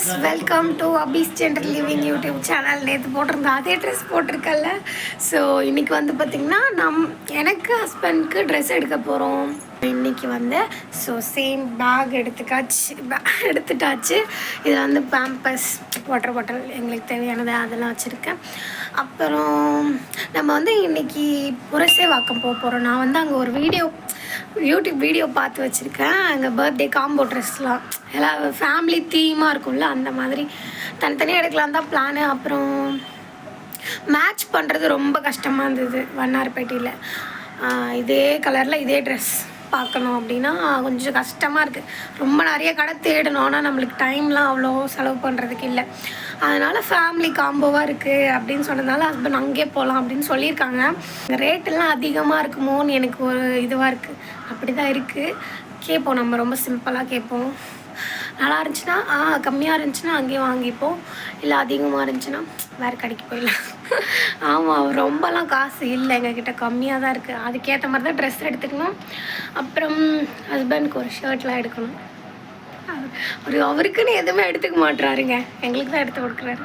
Viewers, welcome to Abi's general living YouTube channel. நேற்று போட்டிருந்த அதே ட்ரெஸ் போட்டிருக்கல. ஸோ இன்றைக்கி வந்து பார்த்திங்கன்னா எனக்கு ஹஸ்பண்ட்க்கு ட்ரெஸ் எடுக்க போகிறோம். இன்றைக்கி வந்து சேம் பேக் எடுத்துட்டாச்சு. இதில் வந்து பேம்பஸ், வாட்டர் பாட்டில், எங்களுக்கு தேவையானது அதெல்லாம் வச்சுருக்கேன். அப்புறம் நம்ம வந்து இன்றைக்கி புரசைவாக்கம் போகிறோம். நான் வந்து அங்கே ஒரு யூடியூப் வீடியோ பார்த்து வச்சுருக்கேன். அங்கே பர்த்டே காம்போ ட்ரெஸ்லாம் எல்லாம் ஃபேமிலி தீமாக இருக்கும்ல, அந்த மாதிரி தனித்தனியாக எடுக்கலாம் தான் பிளானு. அப்புறம் மேட்ச் பண்ணுறது ரொம்ப கஷ்டமாக இருந்தது. வண்ணாரப்பேட்டையில் இதே கலரில் இதே ட்ரெஸ் பார்க்கணும் அப்படின்னா கொஞ்சம் கஷ்டமாக இருக்குது. ரொம்ப நிறைய கடை தேடணும், ஆனால் நம்மளுக்கு டைம்லாம் அவ்வளோ செலவு பண்ணுறதுக்கு இல்லை. அதனால் ஃபேமிலி காம்போவாக இருக்குது அப்படின்னு சொன்னதுனால ஹஸ்பண்ட் அங்கேயே போகலாம் அப்படின்னு சொல்லியிருக்காங்க. ரேட்டெல்லாம் அதிகமாக இருக்குமோன்னு எனக்கு ஒரு இதுவாக இருக்குது. அப்படி தான் இருக்குது. கேட்போம், நம்ம ரொம்ப சிம்பிளாக கேட்போம். நல்லா இருந்துச்சுன்னா கம்மியாக இருந்துச்சுன்னா அங்கேயே வாங்கிப்போம். இல்லை அதிகமாக இருந்துச்சுன்னா வேறு கடைக்கு போயிடலாம். ஆமாம், ரொம்பலாம் காசு இல்லை எங்ககிட்ட, கம்மியாக தான் இருக்குது. அதுக்கேற்ற மாதிரி தான் ட்ரெஸ் எடுத்துக்கணும். அப்புறம் ஹஸ்பண்டுக்கு ஒரு ஷர்ட்லாம் எடுக்கணும். அவருக்குன்னு எதுவுமே எடுத்துக்க மாட்டுறாருங்க, எங்களுக்கு தான் எடுத்து கொடுக்குறாரு.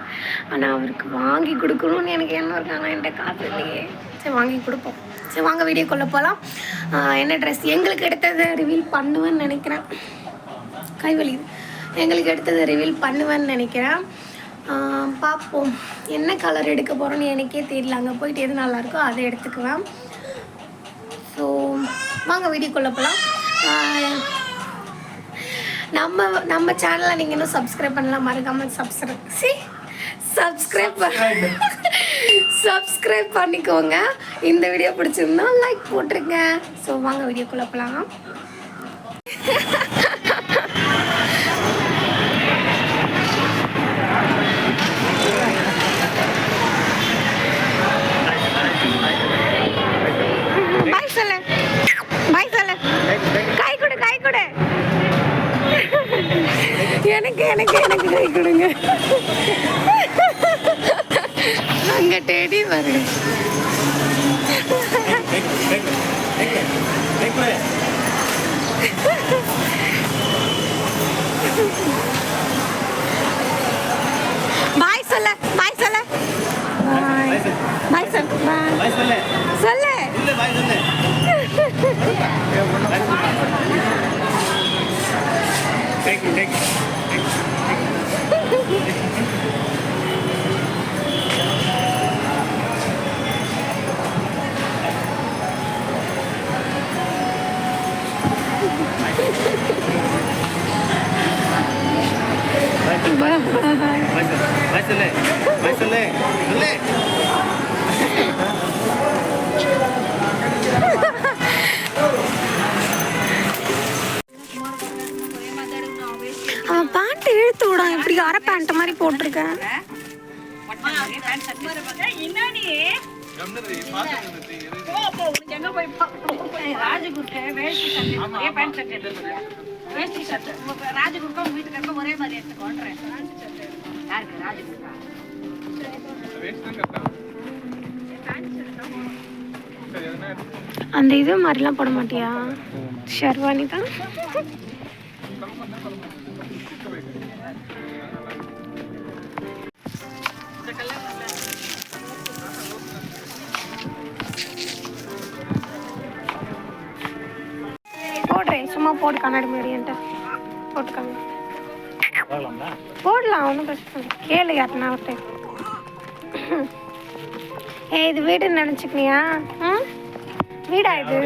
ஆனால் அவருக்கு வாங்கி கொடுக்கணும்னு எனக்கு என்ன இருக்காங்க, என்கிட்ட காசு இல்லையே. சரி, வாங்கி கொடுப்போம். சரி, வாங்க வீடியோக்குள்ளே போகலாம். என்ன ட்ரெஸ் எங்களுக்கு எடுத்ததை ரிவீல் பண்ணுவேன்னு நினைக்கிறேன். கைவலி எங்களுக்கு எடுத்ததை ரிவீல் பண்ணுவேன்னு நினைக்கிறேன். பார்ப்போம் என்ன கலர் எடுக்க போகிறோன்னு எனக்கே தெரியல. அங்கே போயிட்டு எது நல்லாயிருக்கோ அதை எடுத்துக்குவேன். ஸோ வாங்க வீடியோக்குள்ளே போகலாம். நம்ம சேனலை நீங்கள் இன்னும் சப்ஸ்கிரைப் பண்ணலாம், மறக்காமல் சப்ஸ்கிரைப் பண்ணிக்கோங்க. இந்த வீடியோ பிடிச்சிருந்தா லைக் போட்டுருங்க. ஸோ வாங்க வீடியோக்குள்ளே போகலாம். எனக்கு கை கொடுங்க. அங்க டேடி வருது. பாய் சொல்ல, பாய் சொல்ல, பாய் சொல்ல, பாய் சொல்ல, சொல்ல, பாய் சொல்ல. அவன் பேண்ட் இழுத்து விடான். இப்படி அரை பேண்ட் மாதிரி போட்டிருக்கேன். அந்த இது மாதிரிலாம் போட மாட்டியா? ஷெர்வானி தான். போடுறேன், சும்மா போட்டு கண்ணாடி முடியன்ட்டு போட்டுக்காங்க. போடலாம், ஒன்றும் பிரச்சனை இல்லை. கேளு யாருன்னா ஒருத்தர். இது வீடுன்னு நினச்சிக்கினியா? வீடா இது?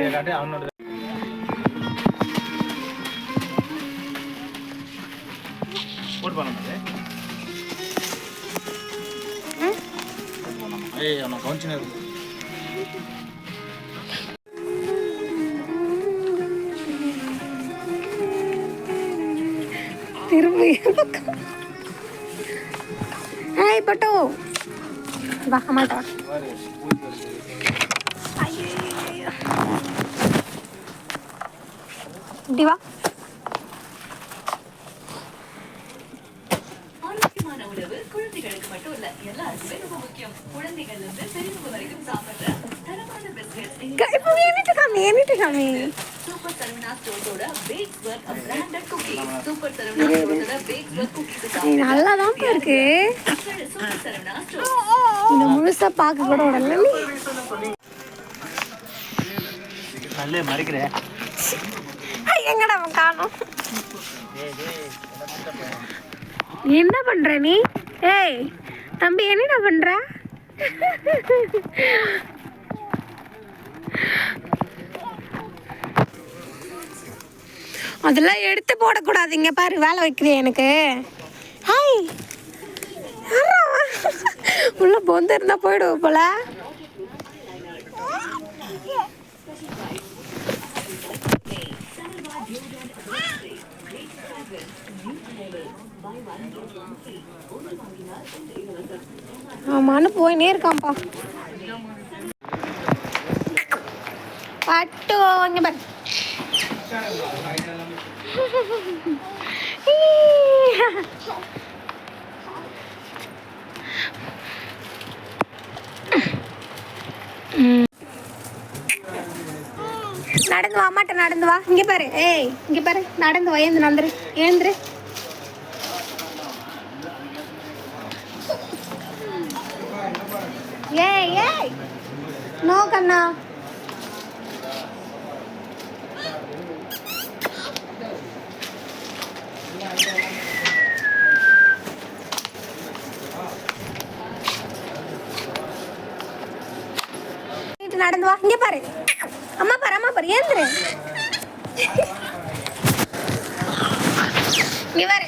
திரும்பி ஹாய் பட்டு வா, அம்மாட்டா இப்படி வா. ஆரோக்கியமான உணவு குழந்தைகளுக்கு மட்டும் இல்ல, எல்லாருக்குமே ரொம்ப முக்கியம். குழந்தைகள் இருந்து பெரியவங்க வரைக்கும் சாப்பிடுற தரமான பிஸ்கட். இப்போ ஏனிட்டு காமி. Super Saravana Stores oda Bakes Work, a branded cookie. Super Saravana Stores oda Bakes நல்லா தான் இருக்கு. இந்த முழுசா பார்க்க கூட விடல. எங்கடா காணும்? என்ன பண்ற நீ? ஏய் தம்பி, என்னடா பண்ற? அதெல்லாம் எடுத்து போடக்கூடாது. இங்க பாரு, வேலை வைக்கிறேன் எனக்கு. ஹாய், உள்ள பொந்து இருந்தா போயிடுவோம் போல. ஆமான்னு போயினே இருக்கான்ப்பா. பட்டு இங்க பாரு. நடந்து வா, அம்மாட்ட நடந்து வா. இங்க பாரு, ஏய் இங்க பாரு, நடந்து வா. ஏந்து நந்துரு, ஏந்துரு. ஏய் ஏய், நோ கண்ணா. நடந்து வா. இங்க பாரு, அம்மா பாரு, அம்மா பாரு, ஏந்துரு. இங்க பாரு.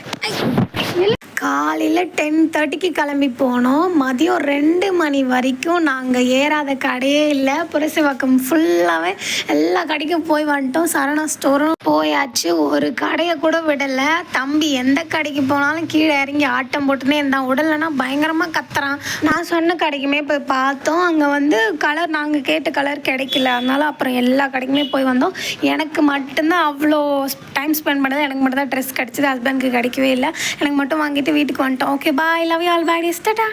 காலையில் 10:30க்கு கிளம்பி போனோம். மதியம் 2 மணி வரைக்கும் நாங்கள் ஏறாத கடையே இல்லை. புரசைவாக்கம் ஃபுல்லாகவே எல்லா கடைக்கும் போய் வந்துட்டோம். சரணா ஸ்டோரும் போயாச்சு. ஒரு கடையை கூட விடலை. தம்பி எந்த கடைக்கு போனாலும் கீழே இறங்கி ஆட்டம் போட்டுனே இருந்தான். உடலைன்னா பயங்கரமாக கத்துறான். நான் சொன்ன கடைக்குமே போய் பார்த்தோம். அங்கே வந்து கலர், நாங்கள் கேட்ட கலர் கிடைக்கல. அதனால அப்புறம் எல்லா கடைக்குமே போய் வந்தோம். எனக்கு மட்டும்தான் அவ்வளோ டைம் ஸ்பெண்ட் பண்ணது. எனக்கு மட்டும் தான் ட்ரெஸ் கிடச்சிது. ஹஸ்பண்டுக்கு கிடைக்கவே இல்லை. எனக்கு மட்டும் வாங்கிட்டு வீட்டுக்கு வந்துட்டோம். Okay bye, love you all, bye, Tata.